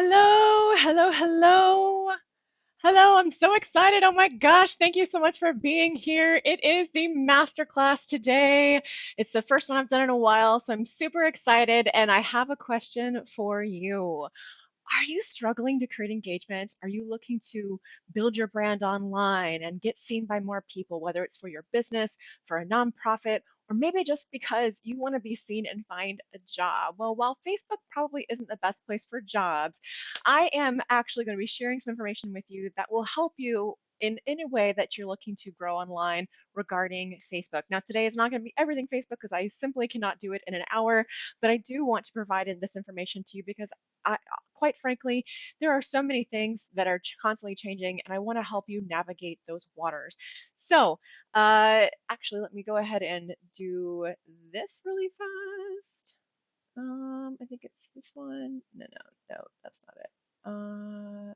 Hello, hello, hello. Hello, I'm so excited. Oh my gosh, thank you so much for being here. It is the masterclass today. It's the first one I've done in a while, so I'm super excited and I have a question for you. Are you struggling to create engagement? Are you looking to build your brand online and get seen by more people, whether it's for your business, for a nonprofit, or maybe just because you want to be seen and find a job? Well, while Facebook probably isn't the best place for jobs, I am actually going to be sharing some information with you that will help you in a way that you're looking to grow online regarding Facebook. Now, today is not going to be everything Facebook because I simply cannot do it in an hour, but I do want to provide this information to you because quite frankly, there are so many things that are constantly changing, and I want to help you navigate those waters. So, actually, let me go ahead and do this really fast. I think it's this one. No, no, no, that's not it.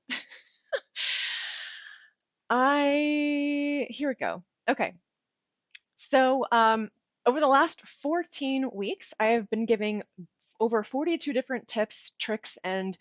Here we go. Okay. So, over the last 14 weeks, I have been giving over 42 different tips, tricks, and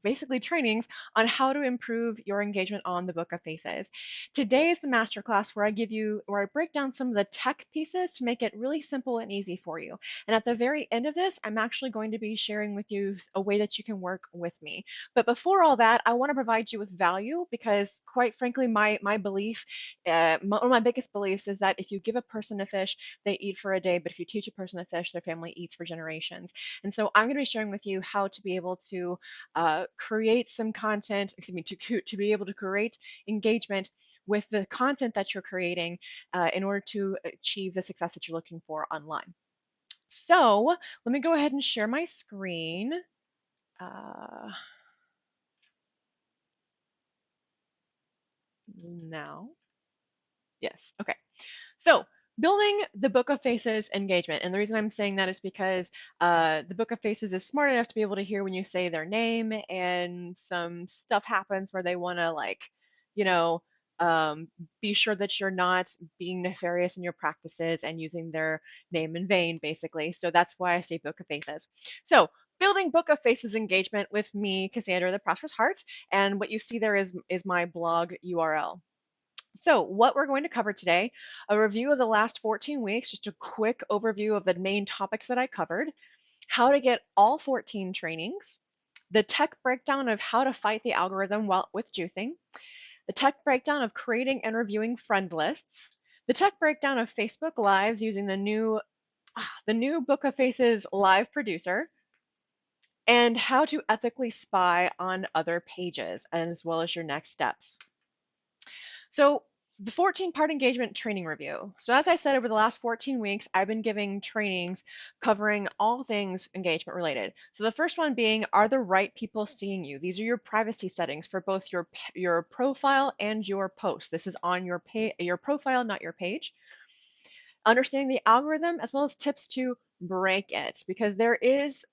basically trainings on how to improve your engagement on the Book of Faces. Today is the masterclass where I break down some of the tech pieces to make it really simple and easy for you. And at the very end of this, I'm actually going to be sharing with you a way that you can work with me. But before all that, I want to provide you with value because, quite frankly, my belief, one of my biggest beliefs is that if you give a person a fish, they eat for a day, but if you teach a person to fish, their family eats for generations. And so I'm going to be sharing with you how to be able to create some content, excuse me, to be able to create engagement with the content that you're creating in order to achieve the success that you're looking for online. So let me go ahead and share my screen. Now. Yes, okay. So, building the Book of Faces engagement. And the reason I'm saying that is because the Book of Faces is smart enough to be able to hear when you say their name, and some stuff happens where they want to, like, you know, um, be sure that you're not being nefarious in your practices and using their name in vain, basically. So that's why I say Book of Faces. So, building Book of Faces engagement with me, Cassandra the Prosperous Heart, and what you see there is my blog URL. So, what we're going to cover today, a review of the last 14 weeks, just a quick overview of the main topics that I covered, how to get all 14 trainings, the tech breakdown of how to fight the algorithm while with juicing, the tech breakdown of creating and reviewing friend lists, the tech breakdown of Facebook Lives using the new Book of Faces live producer, and how to ethically spy on other pages, as well as your next steps. So the 14-part engagement training review. So as I said, over the last 14 weeks, I've been giving trainings covering all things engagement related. So the first one being, are the right people seeing you? These are your privacy settings for both your profile and your post. This is on your profile, not your page. Understanding the algorithm, as well as tips to break it, because there is,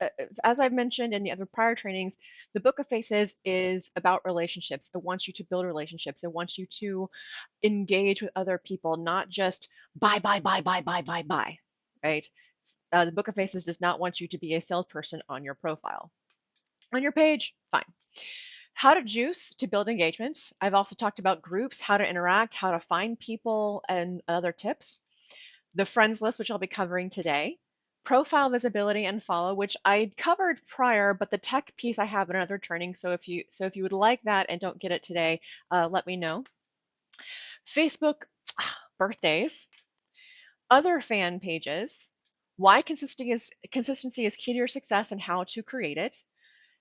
as I've mentioned in the other prior trainings, the Book of Faces is about relationships. It wants you to build relationships. It wants you to engage with other people, not just buy, buy, buy, buy, buy, buy, buy, right? The Book of Faces does not want you to be a salesperson on your profile. On your page, fine. How to juice to build engagements. I've also talked about groups, how to interact, how to find people, and other tips. The friends list, which I'll be covering today. Profile visibility and follow, which I covered prior, but the tech piece I have in another training. So if you would like that and don't get it today, let me know. Facebook birthdays, other fan pages, why consistency is key to your success and how to create it,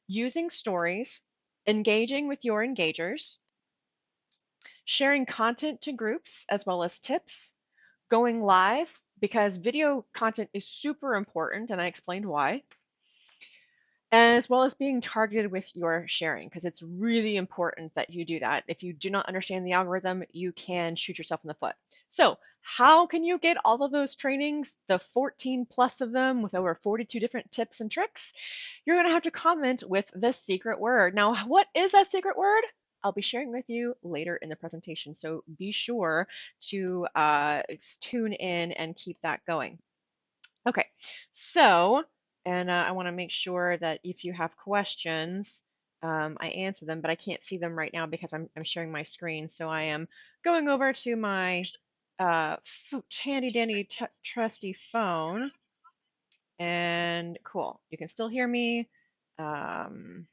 using stories, engaging with your engagers, sharing content to groups as well as tips, going live because video content is super important, and I explained why, as well as being targeted with your sharing because it's really important that you do that. If you do not understand the algorithm, you can shoot yourself in the foot. So, how can you get all of those trainings, the 14 plus of them with over 42 different tips and tricks? You're going to have to comment with the secret word. Now, what is that secret word? I'll be sharing with you later in the presentation, so be sure to tune in and keep that going. Okay, so, and I want to make sure that if you have questions, I answer them, but I can't see them right now because I'm sharing my screen. So I am going over to my handy dandy trusty phone, and cool. You can still hear me. Um,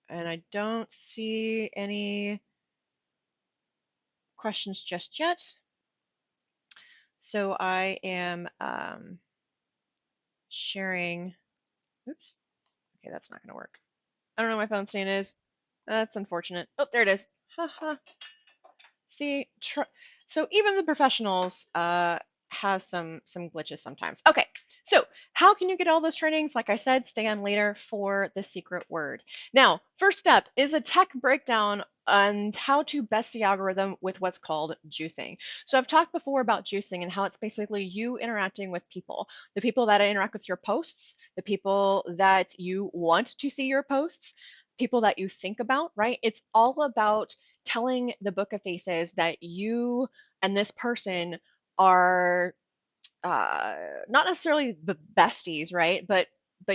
and I don't see any questions just yet. So I am sharing. Oops. Okay, that's not going to work. I don't know what my phone stand is. That's unfortunate. Oh, there it is. Haha. See, so even the professionals have some glitches sometimes. Okay, so how can you get all those trainings? Like I said, stay on later for the secret word. Now, first step is a tech breakdown on how to best the algorithm with what's called juicing. So I've talked before about juicing and how it's basically you interacting with people, the people that interact with your posts, the people that you want to see your posts, people that you think about, right? It's all about telling the book of faces that you and this person are not necessarily the besties, right? But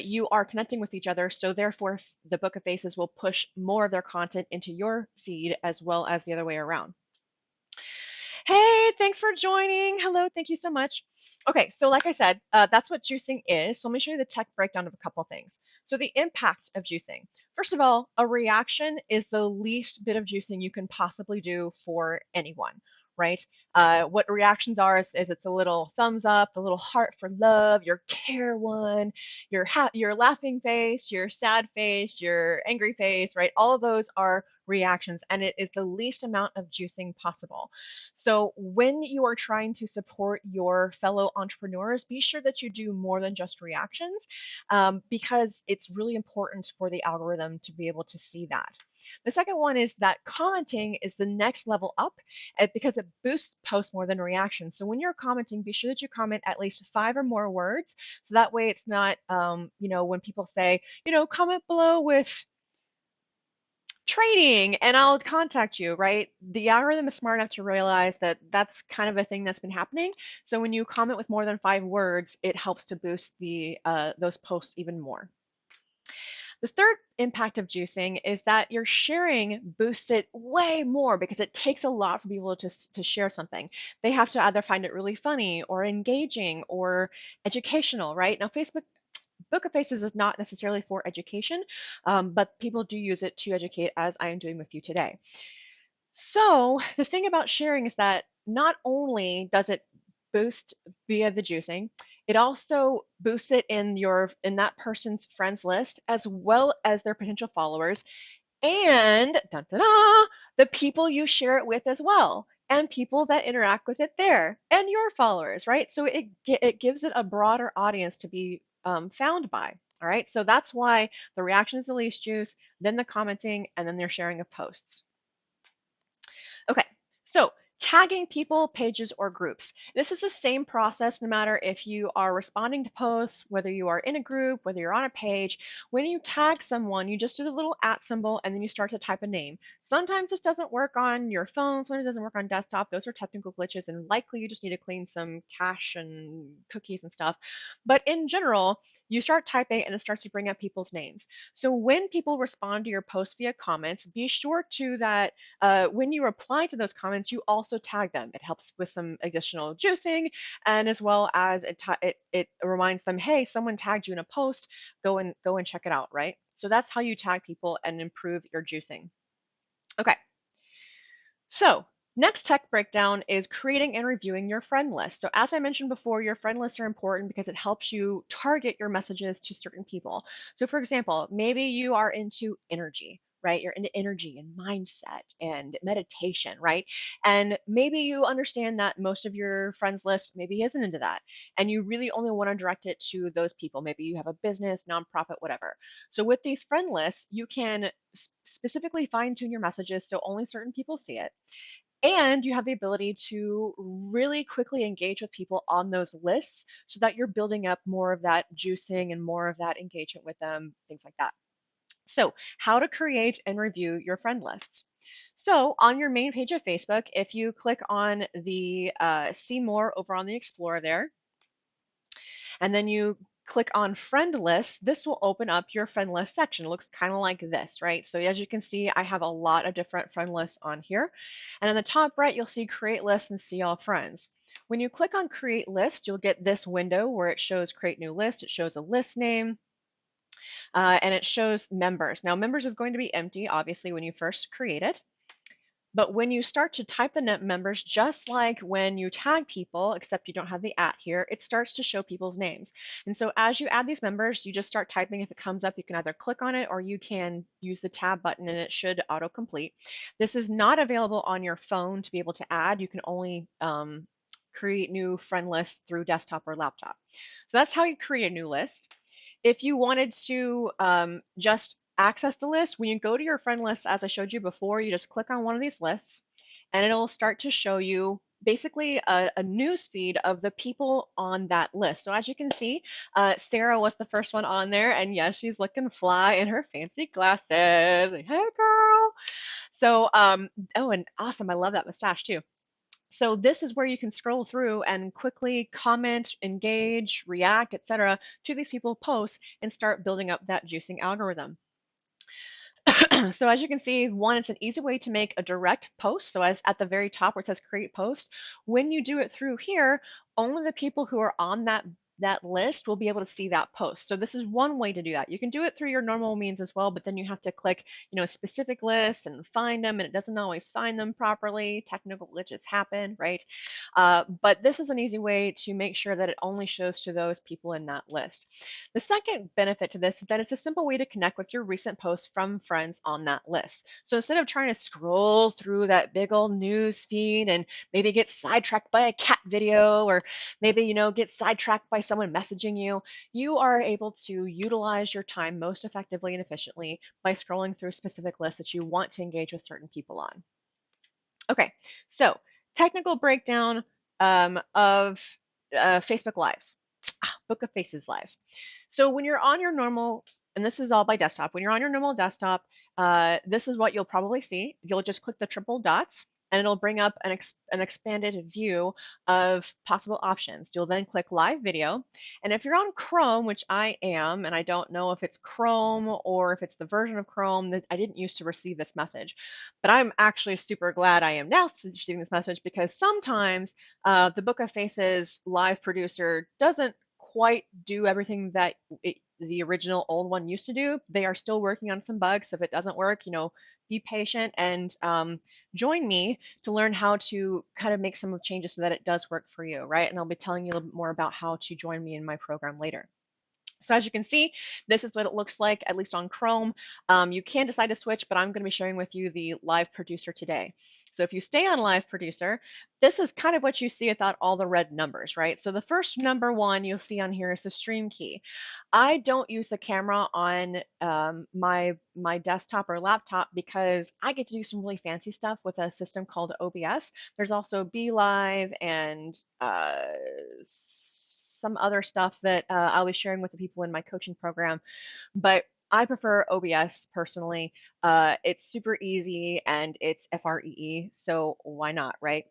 you are connecting with each other, so therefore the book of faces will push more of their content into your feed as well as the other way around. Hey, thanks for joining. Hello, thank you so much. Okay, so like I said, that's what juicing is. So let me show you the tech breakdown of a couple of things. So the impact of juicing. First of all, a reaction is the least bit of juicing you can possibly do for anyone, right? What reactions are is it's a little thumbs up, a little heart for love, your care one, your laughing face, your sad face, your angry face, right? All of those are reactions, and it is the least amount of juicing possible. So when you are trying to support your fellow entrepreneurs, be sure that you do more than just reactions, because it's really important for the algorithm to be able to see that. The second one is that commenting is the next level up, because it boosts posts more than reactions. So when you're commenting, be sure that you comment at least 5 or more words. So that way it's not, when people say, comment below with trading and I'll contact you, right? The algorithm is smart enough to realize that that's kind of a thing that's been happening. So when you comment with more than 5 words, it helps to boost the those posts even more. The third impact of juicing is that your sharing boosts it way more because it takes a lot for people to share something. They have to either find it really funny or engaging or educational, right? Now, Facebook Book of Faces is not necessarily for education, but people do use it to educate, as I am doing with you today. So the thing about sharing is that not only does it boost via the juicing, it also boosts it in that person's friends list as well as their potential followers and dun, dun, dun, the people you share it with as well, and people that interact with it there, and your followers, right? So it gives it a broader audience to be found by. All right, so that's why the reaction is the least juice, then the commenting, and then their sharing of posts. Okay, so tagging people, pages, or groups. This is the same process no matter if you are responding to posts, whether you are in a group, whether you're on a page. When you tag someone, you just do the little @ symbol and then you start to type a name. Sometimes this doesn't work on your phone, sometimes it doesn't work on desktop. Those are technical glitches and likely you just need to clean some cache and cookies and stuff. But in general, you start typing and it starts to bring up people's names. So when people respond to your post via comments, be sure to that when you reply to those comments, you also tag them. It helps with some additional juicing, and as well as it reminds them, hey, someone tagged you in a post. Go and check it out, right? So that's how you tag people and improve your juicing. Okay. So next tech breakdown is creating and reviewing your friend list. So as I mentioned before, your friend lists are important because it helps you target your messages to certain people. So for example, maybe you are into energy, right? You're into energy and mindset and meditation, right? And maybe you understand that most of your friends list maybe isn't into that. And you really only want to direct it to those people. Maybe you have a business, nonprofit, whatever. So with these friend lists, you can specifically fine tune your messages so only certain people see it. And you have the ability to really quickly engage with people on those lists so that you're building up more of that juicing and more of that engagement with them, things like that. So, how to create and review your friend lists. So, on your main page of Facebook, if you click on the see more over on the Explorer there, and then you click on friend list, this will open up your friend list section. It looks kind of like this, right? So as you can see, I have a lot of different friend lists on here. And on the top right, you'll see create list and see all friends. When you click on create list, you'll get this window where it shows create new list. It shows a list name and it shows members. Now members is going to be empty, obviously, when you first create it. But when you start to type the net members, just like when you tag people, except you don't have the @ here, it starts to show people's names. And so as you add these members, you just start typing. If it comes up, you can either click on it or you can use the tab button and it should autocomplete. This is not available on your phone to be able to add. You can only create new friend lists through desktop or laptop. So that's how you create a new list. If you wanted to just access the list, when you go to your friend list, as I showed you before, you just click on one of these lists and it'll start to show you basically a news feed of the people on that list. So as you can see, Sarah was the first one on there, and yes, she's looking fly in her fancy glasses. Hey, girl. So, oh, and awesome. I love that mustache too. So this is where you can scroll through and quickly comment, engage, react, etc. to these people posts and start building up that juicing algorithm. So as you can see, one, it's an easy way to make a direct post. So as at the very top where it says create post, when you do it through here, only the people who are on that list will be able to see that post. So this is one way to do that. You can do it through your normal means as well, but then you have to click, specific lists and find them, and it doesn't always find them properly. Technical glitches happen, right? But this is an easy way to make sure that it only shows to those people in that list. The second benefit to this is that it's a simple way to connect with your recent posts from friends on that list. So instead of trying to scroll through that big old news feed and maybe get sidetracked by a cat video, or maybe, get sidetracked by someone messaging you, you are able to utilize your time most effectively and efficiently by scrolling through specific lists that you want to engage with certain people on. Okay, so technical breakdown of Facebook Lives. Book of Faces Lives. So when you're on your normal, and this is all by desktop, when you're on your normal desktop, this is what you'll probably see. You'll just click the triple dots and it'll bring up an expanded view of possible options. You'll then click live video. And if you're on Chrome, which I am, and I don't know if it's Chrome or if it's the version of Chrome that I didn't use to receive this message, but I'm actually super glad I am now receiving this message, because sometimes the Book of Faces live producer doesn't quite do everything that the original old one used to do. They are still working on some bugs. So if it doesn't work, be patient and join me to learn how to kind of make some changes so that it does work for you, right? And I'll be telling you a little bit more about how to join me in my program later. So as you can see, this is what it looks like, at least on Chrome. You can decide to switch, but I'm going to be sharing with you the Live Producer today. So if you stay on Live Producer, this is kind of what you see without all the red numbers, right? So the first number one you'll see on here is the stream key. I don't use the camera on my desktop or laptop because I get to do some really fancy stuff with a system called OBS. There's also BeLive and some other stuff that I'll be sharing with the people in my coaching program, but I prefer OBS personally. It's super easy and it's FREE, so why not, right?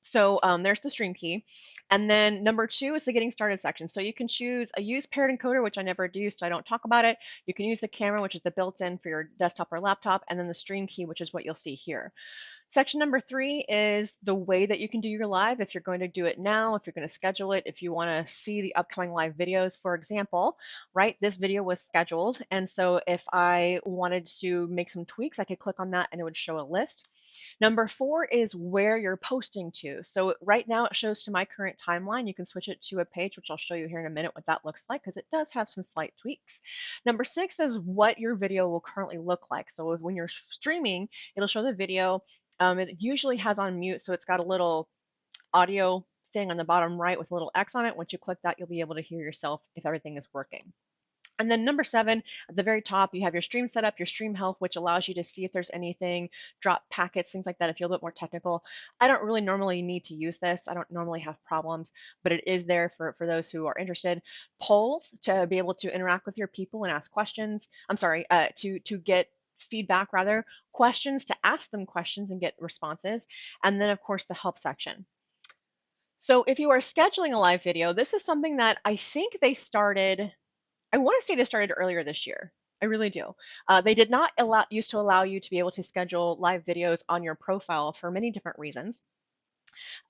So there's the stream key. And then number two is the getting started section. So you can choose a use paired encoder, which I never do, so I don't talk about it. You can use the camera, which is the built-in for your desktop or laptop, and then the stream key, which is what you'll see here. Section number three is the way that you can do your live, if you're going to do it now, if you're going to schedule it, if you want to see the upcoming live videos, for example, right? This video was scheduled. And so if I wanted to make some tweaks, I could click on that and it would show a list. Number four is where you're posting to. So right now it shows to my current timeline. You can switch it to a page, which I'll show you here in a minute what that looks like, because it does have some slight tweaks. Number six is what your video will currently look like. So when you're streaming, it'll show the video. It usually has on mute, so it's got a little audio thing on the bottom right with a little X on it. Once you click that, you'll be able to hear yourself if everything is working. And then number seven, at the very top, you have your stream setup, your stream health, which allows you to see if there's anything, drop packets, things like that, if you're a bit more technical. I don't really normally need to use this. I don't normally have problems, but it is there for those who are interested. Polls to be able to interact with your people and ask questions. I'm sorry, to get feedback, rather, questions to ask them questions and get responses. And then, of course, the help section. So if you are scheduling a live video, this is something that I think they started, I want to say they started earlier this year. I really do. They did not used to allow you to be able to schedule live videos on your profile for many different reasons.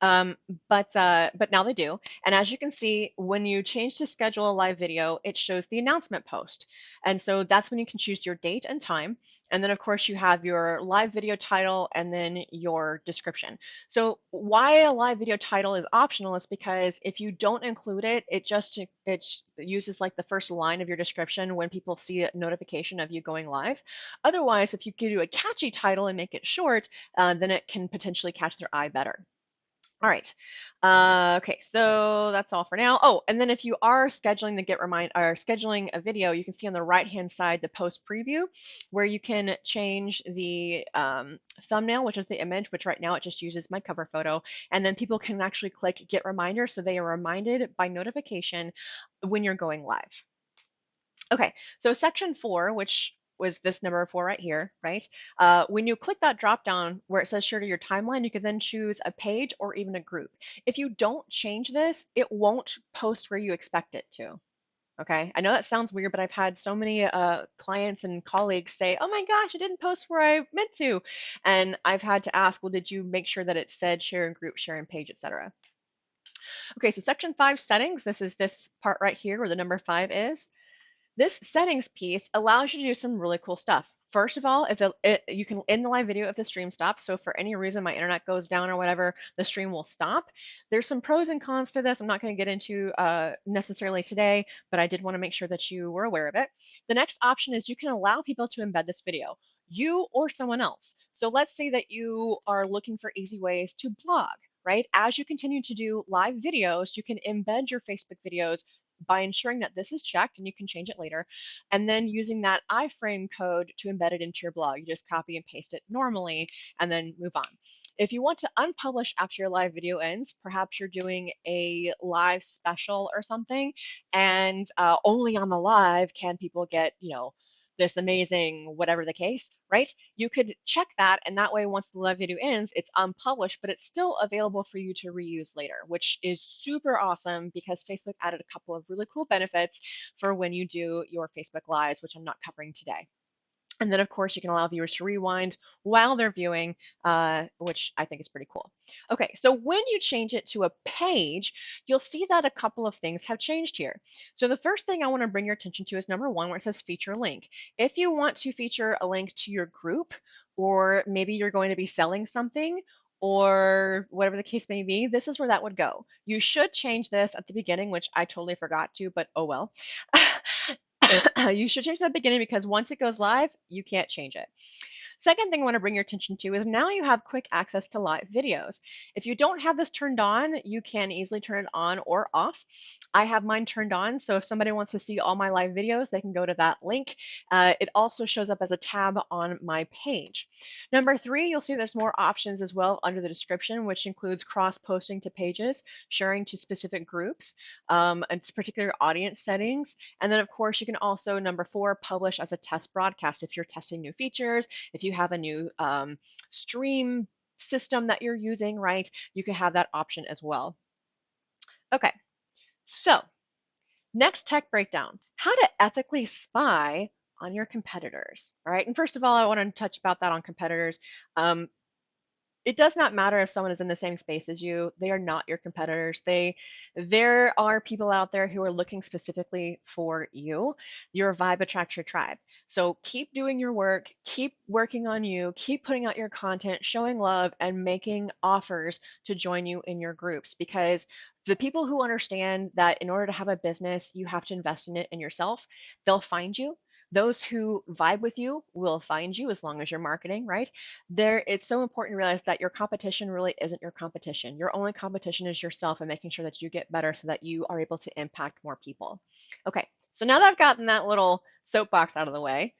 Um, but now they do. And as you can see, when you change to schedule a live video, it shows the announcement post. And so that's when you can choose your date and time. And then of course you have your live video title and then your description. So why a live video title is optional is because if you don't include it, it uses like the first line of your description when people see a notification of you going live. Otherwise, if you give you a catchy title and make it short, then it can potentially catch their eye better. All right. Okay, so that's all for now. Oh, and then if you are scheduling the get remind or scheduling a video, you can see on the right-hand side the post preview, where you can change the thumbnail, which is the image, which right now it just uses my cover photo, and then people can actually click get reminder, so they are reminded by notification when you're going live. Okay, so section 4, which was this number 4 right here, right? When you click that drop down where it says share to your timeline, you can then choose a page or even a group. If you don't change this, it won't post where you expect it to. Okay, I know that sounds weird, but I've had so many clients and colleagues say, oh my gosh, it didn't post where I meant to. And I've had to ask, well, did you make sure that it said share in group, share in page, etc.? Okay, so section 5 settings, this is this part right here where the number 5 is. This settings piece allows you to do some really cool stuff. First of all, you can end the live video if the stream stops. So if for any reason my internet goes down or whatever, the stream will stop. There's some pros and cons to this. I'm not going to get into necessarily today, but I did want to make sure that you were aware of it. The next option is you can allow people to embed this video, you or someone else. So let's say that you are looking for easy ways to blog, right? As you continue to do live videos, you can embed your Facebook videos by ensuring that this is checked, and you can change it later, and then using that iframe code to embed it into your blog. You just copy and paste it normally and then move on. If you want to unpublish after your live video ends, perhaps you're doing a live special or something, and only on the live can people get, this amazing whatever the case, right? You could check that, and that way once the live video ends, it's unpublished, but it's still available for you to reuse later, which is super awesome because Facebook added a couple of really cool benefits for when you do your Facebook Lives, which I'm not covering today. And then, of course, you can allow viewers to rewind while they're viewing, which I think is pretty cool. Okay, so when you change it to a page, you'll see that a couple of things have changed here. So the first thing I want to bring your attention to is number 1, where it says feature link. If you want to feature a link to your group, or maybe you're going to be selling something, or whatever the case may be, this is where that would go. You should change this at the beginning, which I totally forgot to, but oh well. You should change that beginning because once it goes live, you can't change it. Second thing I want to bring your attention to is now you have quick access to live videos. If you don't have this turned on, you can easily turn it on or off. I have mine turned on, so if somebody wants to see all my live videos, they can go to that link. It also shows up as a tab on my page. Number 3, you'll see there's more options as well under the description, which includes cross-posting to pages, sharing to specific groups, and particular audience settings. And then, of course, you can also, number 4, publish as a test broadcast if you're testing new features, if you have a new stream system that you're using, right? You can have that option as well. Okay, so next tech breakdown, how to ethically spy on your competitors, all right? And first of all, I want to touch about that on competitors. It does not matter if someone is in the same space as you. They are not your competitors. There are people out there who are looking specifically for you. Your vibe attracts your tribe. So keep doing your work, keep working on you, keep putting out your content, showing love, and making offers to join you in your groups, because the people who understand that in order to have a business, you have to invest in it in yourself, they'll find you. Those who vibe with you will find you as long as you're marketing, right? It's so important to realize that your competition really isn't your competition. Your only competition is yourself and making sure that you get better so that you are able to impact more people. Okay, so now that I've gotten that little soapbox out of the way,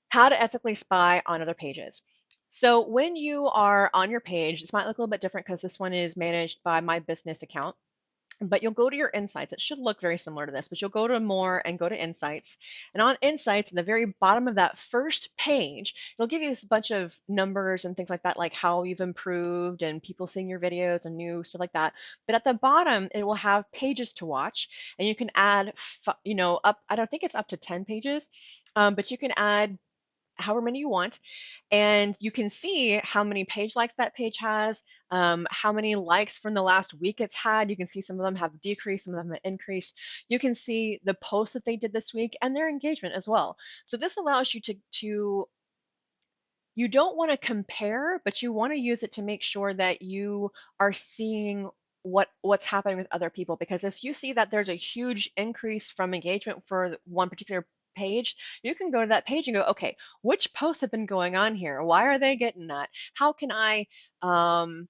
how to ethically spy on other pages. So when you are on your page, this might look a little bit different because this one is managed by my business account. but you'll go to your insights. It should look very similar to this, but you'll go to more and go to insights. And on insights, at the very bottom of that first page, it'll give you a bunch of numbers and things like that, like how you've improved and people seeing your videos and new stuff like that. But at the bottom, it will have pages to watch, and you can add, up. I don't think it's up to 10 pages, but you can add however many you want, and you can see how many page likes that page has, how many likes from the last week it's had. You can see some of them have decreased, some of them have increased. You can see the posts that they did this week and their engagement as well. So this allows you to you don't want to compare, but you want to use it to make sure that you are seeing what's happening with other people. Because if you see that there's a huge increase from engagement for one particular page, you can go to that page and go, okay, which posts have been going on here? Why are they getting that? How can I um,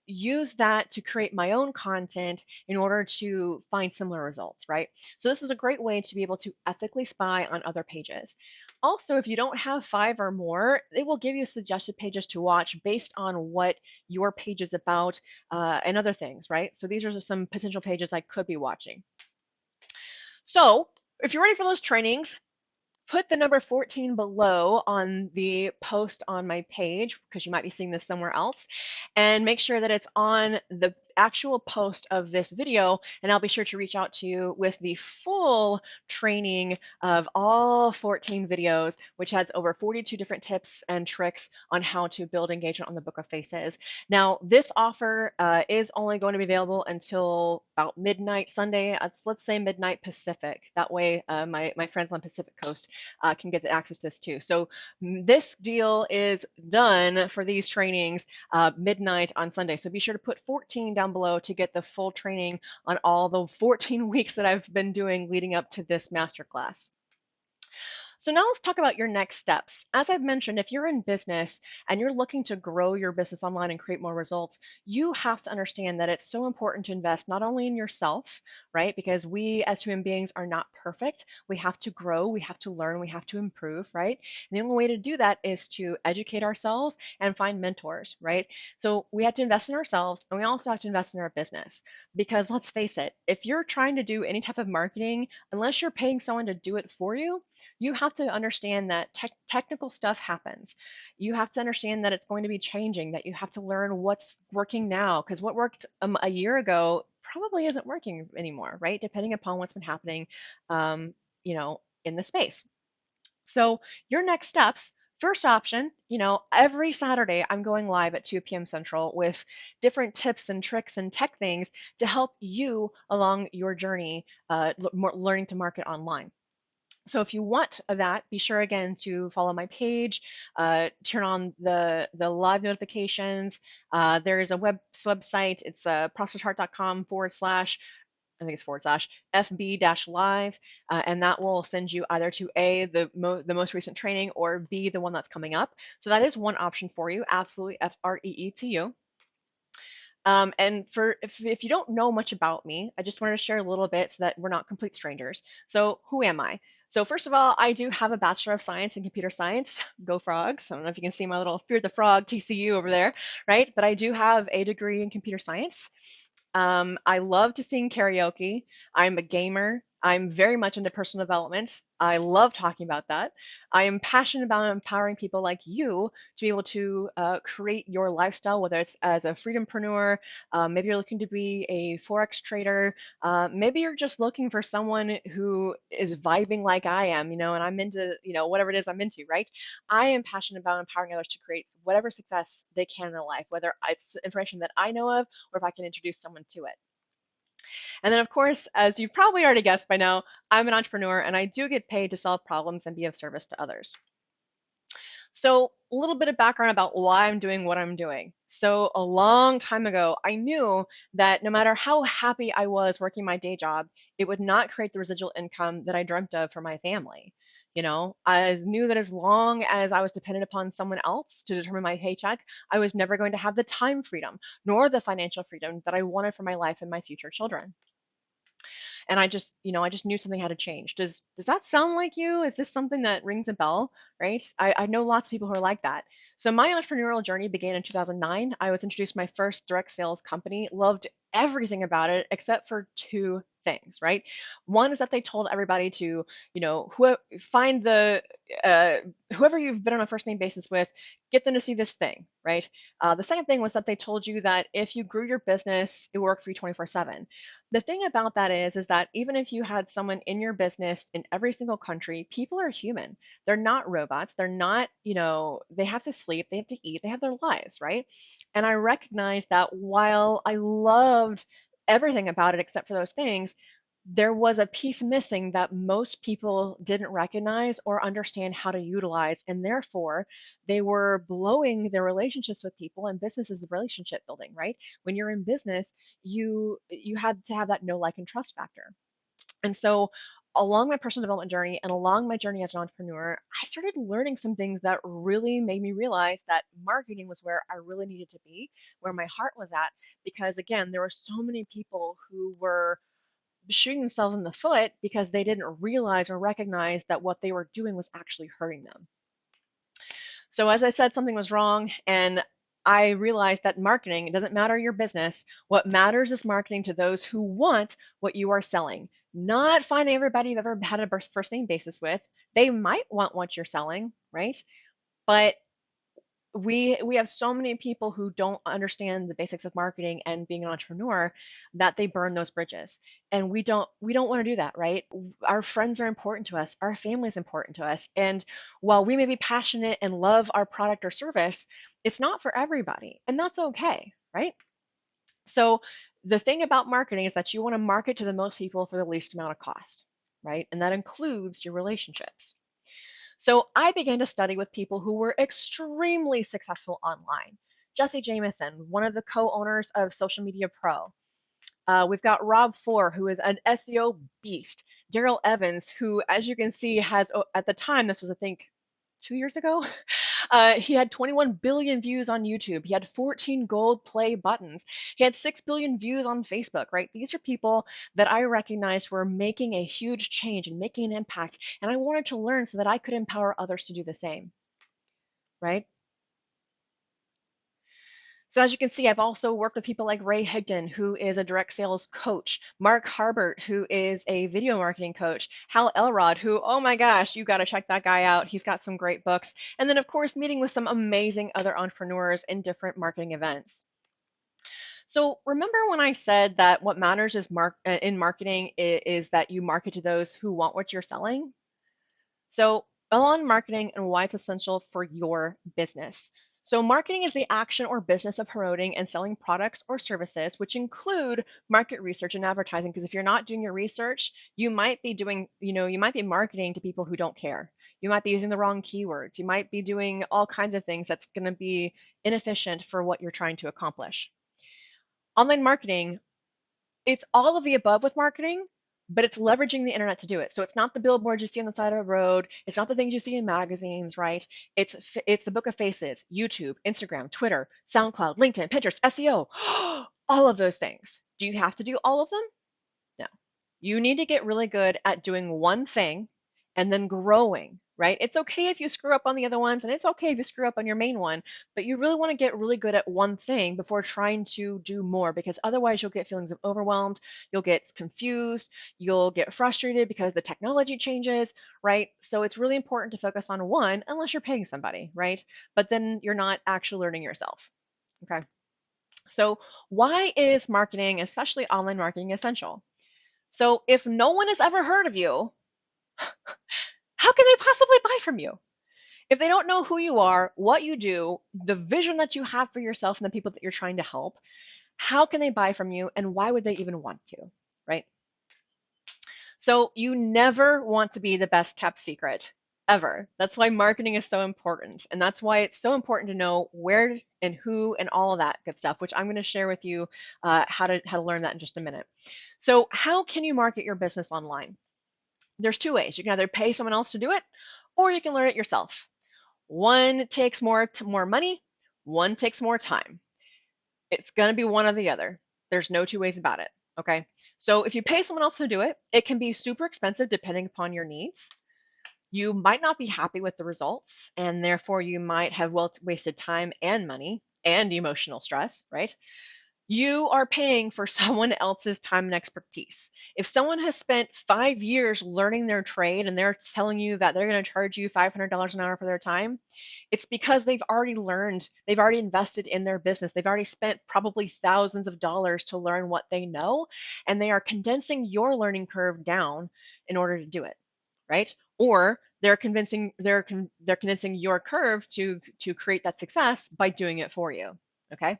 use that to create my own content in order to find similar results, right? So this is a great way to be able to ethically spy on other pages. Also, if you don't have 5 or more, it will give you suggested pages to watch based on what your page is about, and other things, right? So these are some potential pages I could be watching. So if you're ready for those trainings, put the number 14 below on the post on my page, because you might be seeing this somewhere else, and make sure that it's on the actual post of this video, and I'll be sure to reach out to you with the full training of all 14 videos, which has over 42 different tips and tricks on how to build engagement on the Book of Faces. Now, this offer is only going to be available until about midnight Sunday. Let's say midnight Pacific. That way, my friends on Pacific Coast can get access to this too. So this deal is done for these trainings midnight on Sunday. So be sure to put 14 down below to get the full training on all the 14 weeks that I've been doing leading up to this masterclass. So now let's talk about your next steps. As I've mentioned, if you're in business and you're looking to grow your business online and create more results, you have to understand that it's so important to invest not only in yourself, right? Because we as human beings are not perfect. We have to grow, we have to learn, we have to improve, right? And the only way to do that is to educate ourselves and find mentors, right? So we have to invest in ourselves, and we also have to invest in our business. Because let's face it, if you're trying to do any type of marketing, unless you're paying someone to do it for you have to understand that technical stuff happens. You have to understand that it's going to be changing, that you have to learn what's working now, because what worked a year ago probably isn't working anymore, right? Depending upon what's been happening, in the space. So your next steps, first option, every Saturday I'm going live at 2 p.m. Central with different tips and tricks and tech things to help you along your journey, learning to market online. So if you want that, be sure again to follow my page, turn on the live notifications. There is a website. It's prosperousheart.com / I think it's / FB live, and that will send you either to A, the most recent training, or B, the one that's coming up. So that is one option for you, absolutely FREETU. And if you don't know much about me, I just wanted to share a little bit so that we're not complete strangers. So who am I? So first of all, I do have a Bachelor of Science in Computer Science. Go Frogs. I don't know if you can see my little Fear the Frog TCU over there, right? But I do have a degree in computer science. I love to sing karaoke. I'm a gamer. I'm very much into personal development. I love talking about that. I am passionate about empowering people like you to be able to create your lifestyle, whether it's as a freedompreneur, maybe you're looking to be a Forex trader, maybe you're just looking for someone who is vibing like I am, and I'm into, whatever it is I'm into, right? I am passionate about empowering others to create whatever success they can in their life, whether it's information that I know of or if I can introduce someone to it. And then, of course, as you've probably already guessed by now, I'm an entrepreneur and I do get paid to solve problems and be of service to others. So a little bit of background about why I'm doing what I'm doing. So a long time ago, I knew that no matter how happy I was working my day job, it would not create the residual income that I dreamt of for my family. I knew that as long as I was dependent upon someone else to determine my paycheck, I was never going to have the time freedom nor the financial freedom that I wanted for my life and my future children. And I just knew something had to change. Does that sound like you? Is this something that rings a bell, right? I know lots of people who are like that. So my entrepreneurial journey began in 2009. I was introduced to my first direct sales company, loved everything about it except for two things, right? One is that they told everybody to, find uh, whoever you've been on a first name basis with, get them to see this thing, right? The second thing was that they told you that if you grew your business, it would work for you 24/7. The thing about that is that even if you had someone in your business in every single country, people are human. They're not robots. They're not, they have to sleep, they have to eat, they have their lives, right? And I recognized that while I loved everything about it except for those things, there was a piece missing that most people didn't recognize or understand how to utilize. And therefore, they were blowing their relationships with people, and business is relationship building, right? When you're in business, you had to have that know, like, and trust factor. And so along my personal development journey and along my journey as an entrepreneur, I started learning some things that really made me realize that marketing was where I really needed to be, where my heart was at. Because again, there were so many people who were shooting themselves in the foot because they didn't realize or recognize that what they were doing was actually hurting them. So as I said, something was wrong, and I realized that marketing, it doesn't matter your business. What matters is marketing to those who want what you are selling, not finding everybody you've ever had a first name basis with. They might want what you're selling, right? But we have so many people who don't understand the basics of marketing and being an entrepreneur that they burn those bridges, and we don't want to do that, right? Our friends are important to us, our family is important to us, and while we may be passionate and love our product or service, it's not for everybody, and that's okay, right? So the thing about marketing is that you want to market to the most people for the least amount of cost, right? And that includes your relationships. So I began to study with people who were extremely successful online. Jesse Jameson, one of the co-owners of Social Media Pro. We've got Rob Four, who is an SEO beast. Daryl Evans, who, as you can see, has, at the time, this was, I think, 2 years ago, he had 21 billion views on YouTube. He had 14 gold play buttons. He had 6 billion views on Facebook, right? These are people that I recognized were making a huge change and making an impact. And I wanted to learn so that I could empower others to do the same, right? So as you can see, I've also worked with people like Ray Higdon, who is a direct sales coach, Mark Harbert, who is a video marketing coach, Hal Elrod, who, oh my gosh, you got to check that guy out. He's got some great books. And then, of course, meeting with some amazing other entrepreneurs in different marketing events. So remember when I said that what matters is in marketing is that you market to those who want what you're selling? So, on marketing and why it's essential for your business. So, marketing is the action or business of promoting and selling products or services, which include market research and advertising. Because if you're not doing your research, you might be doing, you might be marketing to people who don't care. You might be using the wrong keywords. You might be doing all kinds of things that's going to be inefficient for what you're trying to accomplish. Online marketing, it's all of the above with marketing, but it's leveraging the internet to do it. So it's not the billboards you see on the side of the road. It's not the things you see in magazines, right? It's the book of faces, YouTube, Instagram, Twitter, SoundCloud, LinkedIn, Pinterest, SEO, all of those things. Do you have to do all of them? No. You need to get really good at doing one thing and then growing, right? It's okay if you screw up on the other ones, and it's okay if you screw up on your main one, but you really want to get really good at one thing before trying to do more, because otherwise you'll get feelings of overwhelmed, you'll get confused, you'll get frustrated because the technology changes, right? So it's really important to focus on one unless you're paying somebody, right? But then you're not actually learning yourself. Okay. So why is marketing, especially online marketing, essential? So if no one has ever heard of you, how can they possibly buy from you? If they don't know who you are, what you do, the vision that you have for yourself and the people that you're trying to help, how can they buy from you, and why would they even want to, right? So you never want to be the best kept secret ever. That's why marketing is so important. And that's why it's so important to know where and who and all of that good stuff, which I'm going to share with you how to learn that in just a minute. So how can you market your business online? There's two ways. You can either pay someone else to do it, or you can learn it yourself. One takes more money, one takes more time. It's going to be one or the other. There's no two ways about it. Okay. So if you pay someone else to do it, it can be super expensive depending upon your needs. You might not be happy with the results, and therefore you might have wasted time and money and emotional stress, right? You are paying for someone else's time and expertise. If someone has spent 5 years learning their trade and they're telling you that they're going to charge you $500 an hour for their time, it's because they've already learned, they've already invested in their business. They've already spent probably thousands of dollars to learn what they know, and they are condensing your learning curve down in order to do it, right? Or they're condensing your curve to create that success by doing it for you. Okay?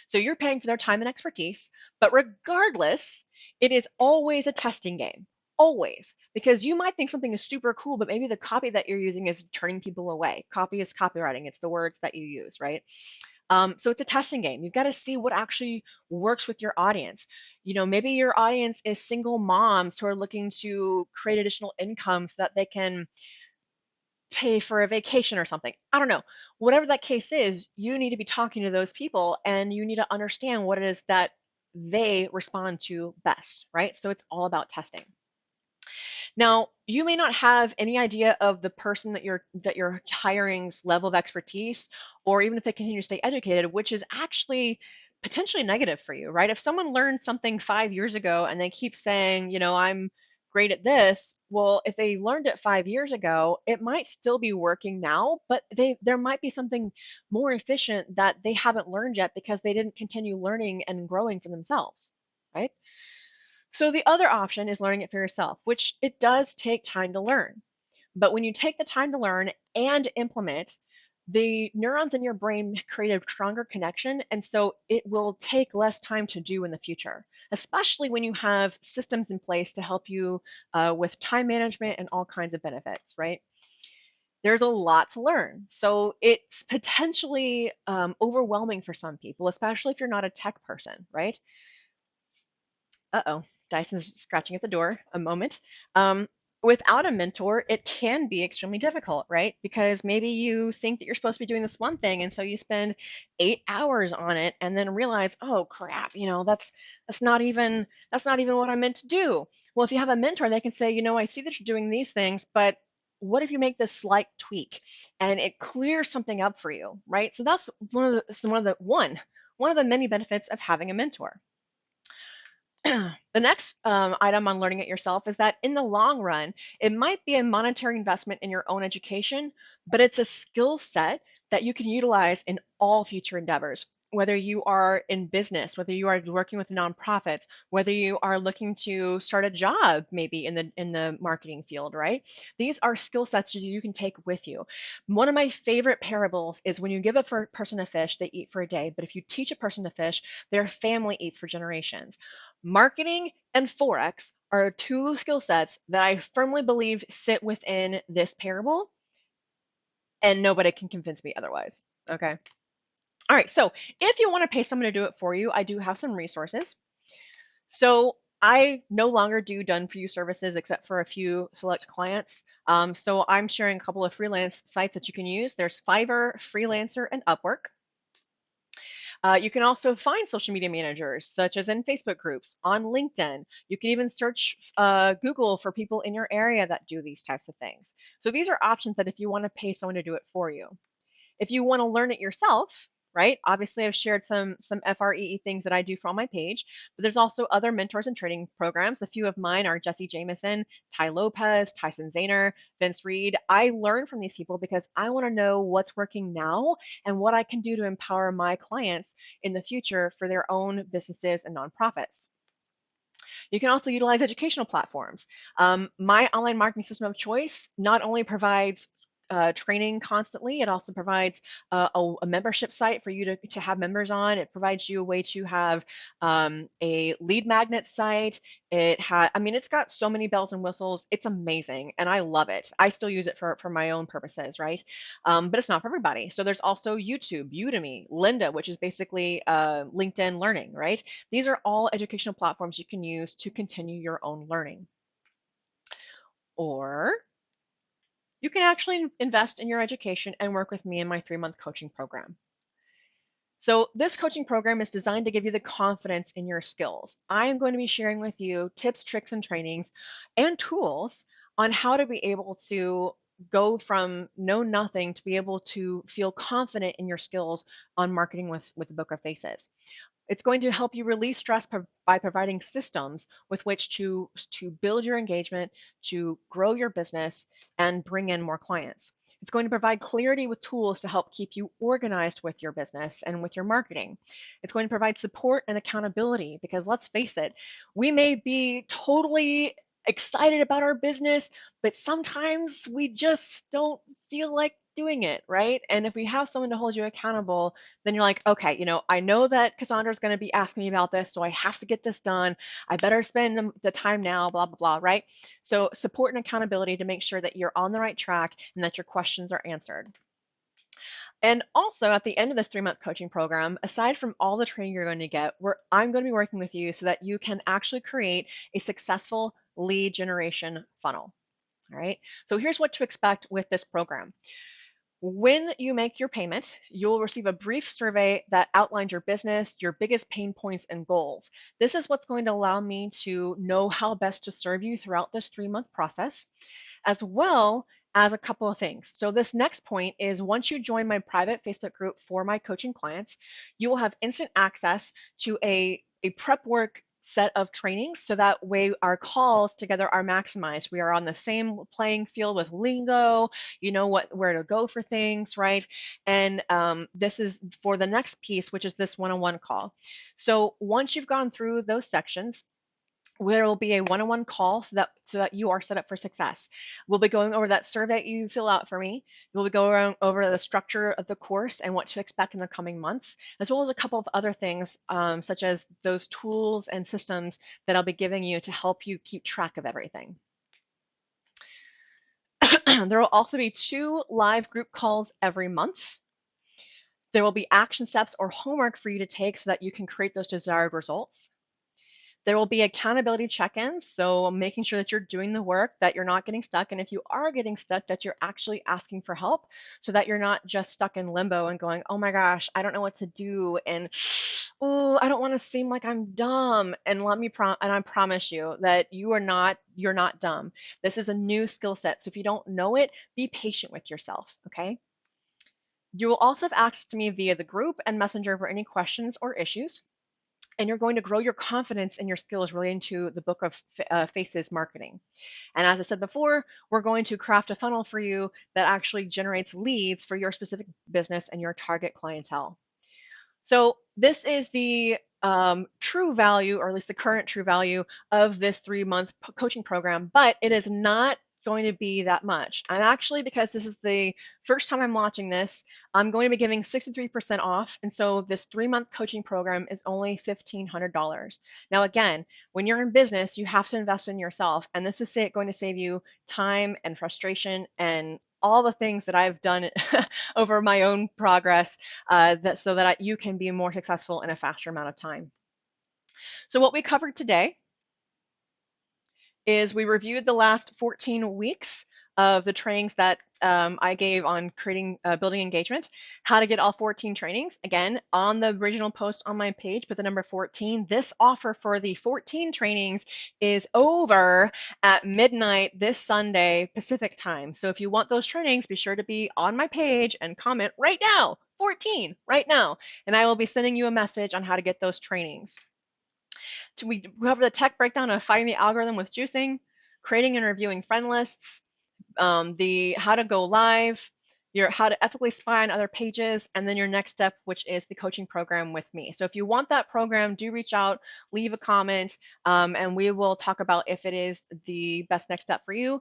So you're paying for their time and expertise, but regardless, it is always a testing game. Always. Because you might think something is super cool, but maybe the copy that you're using is turning people away. Copy is copywriting, it's the words that you use, right? So it's a testing game. You've got to see what actually works with your audience. Maybe your audience is single moms who are looking to create additional income so that they can pay for a vacation or something. I don't know. Whatever that case is, you need to be talking to those people and you need to understand what it is that they respond to best, right? So it's all about testing. Now, you may not have any idea of the person that you're hiring's level of expertise, or even if they continue to stay educated, which is actually potentially negative for you, right? If someone learned something 5 years ago and they keep saying, I'm great at this, well, if they learned it 5 years ago, it might still be working now, but there might be something more efficient that they haven't learned yet because they didn't continue learning and growing for themselves, right? So the other option is learning it for yourself, which it does take time to learn. But when you take the time to learn and implement, the neurons in your brain create a stronger connection. And so it will take less time to do in the future, especially when you have systems in place to help you with time management and all kinds of benefits, right? There's a lot to learn. So it's potentially overwhelming for some people, especially if you're not a tech person, right? Uh-oh, Dyson's scratching at the door. A moment. Um, Without a mentor, it can be extremely difficult, right? Because maybe you think that you're supposed to be doing this one thing, and so you spend 8 hours on it, and then realize, oh crap, that's not even what I meant to do. Well, if you have a mentor, they can say, I see that you're doing these things, but what if you make this slight tweak and it clears something up for you, right? So that's one of the many benefits of having a mentor. The next item on learning it yourself is that in the long run, it might be a monetary investment in your own education, but it's a skill set that you can utilize in all future endeavors. Whether you are in business, whether you are working with nonprofits, whether you are looking to start a job, maybe in the marketing field, right? These are skill sets that you can take with you. One of my favorite parables is when you give a person a fish, they eat for a day, but if you teach a person to fish, their family eats for generations. Marketing and Forex are two skill sets that I firmly believe sit within this parable, and nobody can convince me otherwise. Okay. All right. So if you want to pay someone to do it for you, I do have some resources. So I no longer do done for you services except for a few select clients. So I'm sharing a couple of freelance sites that you can use. There's Fiverr, Freelancer, and Upwork. You can also find social media managers, such as in Facebook groups, on LinkedIn. You can even search Google for people in your area that do these types of things. So these are options that if you want to pay someone to do it for you. If you want to learn it yourself, right? Obviously, I've shared some FREE things that I do from my page, but there's also other mentors and training programs. A few of mine are Jesse Jameson, Ty Lopez, Tyson Zahner, Vince Reed. I learn from these people because I want to know what's working now and what I can do to empower my clients in the future for their own businesses and nonprofits. You can also utilize educational platforms. My online marketing system of choice not only provides training constantly, it also provides a membership site for you to have members on. It provides you a way to have a lead magnet site. It's got so many bells and whistles. It's amazing, and I love it. I still use it for my own purposes, right? But it's not for everybody. So there's also YouTube, Udemy, Lynda, which is basically LinkedIn Learning, right? These are all educational platforms you can use to continue your own learning. Or you can actually invest in your education and work with me in my 3-month coaching program. So this coaching program is designed to give you the confidence in your skills. I am going to be sharing with you tips, tricks, and trainings and tools on how to be able to go from know nothing to be able to feel confident in your skills on marketing with the Book of Faces. It's going to help you release stress by providing systems with which to build your engagement, to grow your business, and bring in more clients. It's going to provide clarity with tools to help keep you organized with your business and with your marketing. It's going to provide support and accountability because let's face it, we may be totally excited about our business, but sometimes we just don't feel like doing it, right? And if we have someone to hold you accountable, then you're like, okay, I know that Cassandra's going to be asking me about this, so I have to get this done. I better spend the time now, blah, blah, blah, right? So support and accountability to make sure that you're on the right track and that your questions are answered. And also at the end of this 3-month coaching program, aside from all the training you're going to get, I'm going to be working with you so that you can actually create a successful lead generation funnel. All right. So here's what to expect with this program. When you make your payment, you'll receive a brief survey that outlines your business, your biggest pain points, and goals. This is what's going to allow me to know how best to serve you throughout this 3-month process, as well as a couple of things. So this next point is once you join my private Facebook group for my coaching clients, you will have instant access to a prep work set of trainings so that way our calls together are maximized. We are on the same playing field with lingo, you know where to go for things, right? And this is for the next piece, which is this one-on-one call. So once you've gone through those sections, there will be a one-on-one call so that you are set up for success. We'll be going over that survey you fill out for me. We'll be going over the structure of the course and what to expect in the coming months, as well as a couple of other things, such as those tools and systems that I'll be giving you to help you keep track of everything. There will also be 2 live group calls every month. There will be action steps or homework for you to take so that you can create those desired results. There will be accountability check-ins, so making sure that you're doing the work, that you're not getting stuck, and if you are getting stuck, that you're actually asking for help so that you're not just stuck in limbo and going, oh my gosh, I don't know what to do, and oh, I don't want to seem like I'm dumb. And I promise you that you're not dumb. This is a new skill set, so if you don't know it, be patient with yourself, okay? You will also have access to me via the group and messenger for any questions or issues. And you're going to grow your confidence and your skills relating to the book of faces marketing. And as I said before, we're going to craft a funnel for you that actually generates leads for your specific business and your target clientele. So this is the true value, or at least the current true value of this 3-month coaching program, but it is not going to be that much. I'm actually, because this is the first time I'm launching this, I'm going to be giving 63% off. And so this 3-month coaching program is only $1,500. Now, again, when you're in business, you have to invest in yourself. And this is going to save you time and frustration and all the things that I've done over my own progress so that you can be more successful in a faster amount of time. So what we covered today is we reviewed the last 14 weeks of the trainings that I gave on building engagement, how to get all 14 trainings. Again, on the original post on my page, put the number 14. This offer for the 14 trainings is over at midnight this Sunday Pacific time. So if you want those trainings, be sure to be on my page and comment right now, 14, right now. And I will be sending you a message on how to get those trainings. We cover the tech breakdown of fighting the algorithm with juicing, creating and reviewing friend lists, the how to go live, how to ethically spy on other pages, and then your next step, which is the coaching program with me. So if you want that program, do reach out, leave a comment, and we will talk about if it is the best next step for you.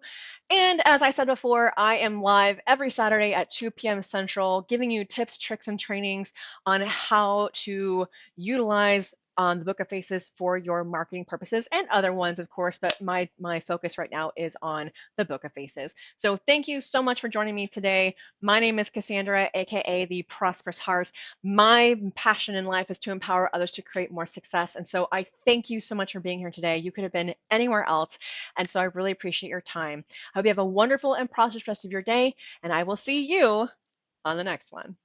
And as I said before, I am live every Saturday at 2 p.m. Central, giving you tips, tricks, and trainings on how to utilize on the Book of Faces for your marketing purposes and other ones, of course, but my focus right now is on the Book of Faces. So thank you so much for joining me today. My name is Cassandra, aka the Prosperous Heart. My passion in life is to empower others to create more success. And so I thank you so much for being here today. You could have been anywhere else. And so I really appreciate your time. I hope you have a wonderful and prosperous rest of your day, and I will see you on the next one.